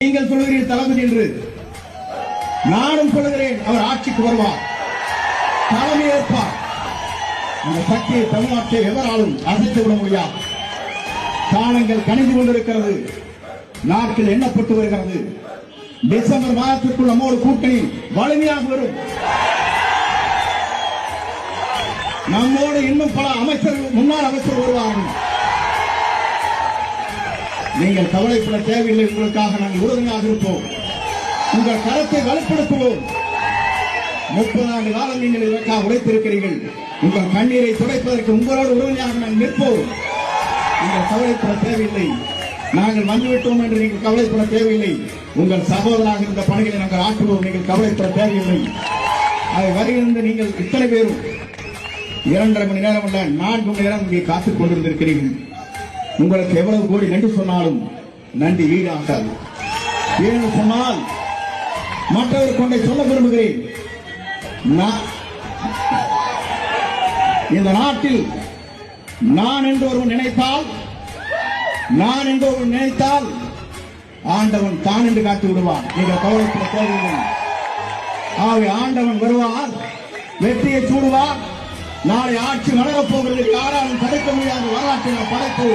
நீங்கள் சொல்கிறீர்கள் தளபதி என்று, நானும் சொல்கிறேன் அவர் ஆட்சிக்கு வருவார், தலைமை ஏற்பார். அந்த சக்தியை தமிழ்நாட்டை எவராலும் அசைத்து விட முடியாது. காலங்கள் கணிந்து கொண்டிருக்கிறது, நாட்கள் எண்ணப்பட்டு வருகிறது. டிசம்பர் மாதத்திற்குள் நம்மோடு கூட்டணி வலிமையாக வரும். நம்மோடு இன்னும் பல அமைச்சர்கள், முன்னாள் அமைச்சர் வருவார்கள். நீங்கள் கவலைப்பட தேவையில்லை. உங்களுக்காக நாங்கள் உறுதுணையாக இருப்போம். உங்கள் கருத்தை வலுப்படுத்துவோம். 30 ஆண்டு காலம் நீங்கள் இதற்காக உழைத்திருக்கிறீர்கள். உங்கள் கண்ணீரை துடைப்பதற்கு உங்களோடு உறுதுணையாக நாங்கள் நிற்போம். நீங்கள் கவலைப்பட தேவையில்லை. நாங்கள் வந்துவிட்டோம் என்று நீங்கள் கவலைப்பட தேவையில்லை. உங்கள் சகோதராக இந்த பணிகளை நாங்கள் ஆற்றுவோம். நீங்கள் கவலைப்பட தேவையில்லை. அதை வருகின்ற நீங்கள் இத்தனை பேரும் 2.5 மணி நேரம் அல்ல, 4 மணி நேரம் இங்கே காத்துக் கொண்டிருந்திருக்கிறீர்கள். உங்களுக்கு எவ்வளவு கோடி நன்றி சொன்னாலும் நன்றி ஈடாகாது. ஏன்னு சொன்னால் மற்றவர் கொண்டை சொல்ல விரும்புகிறேன். இந்த நாட்டில் நான் என்று ஒருவன் நினைத்தால் ஆண்டவன் தான் என்று காட்டி விடுவான். நீங்கள் கவலைப்பட தேவையில்லை. ஆகவே ஆண்டவன் வருவார், வெற்றியை சூடுவார். நாளை ஆட்சி வளரப் போகிறது. யாராலும் தடுக்க முடியாத வரலாற்றை படைத்து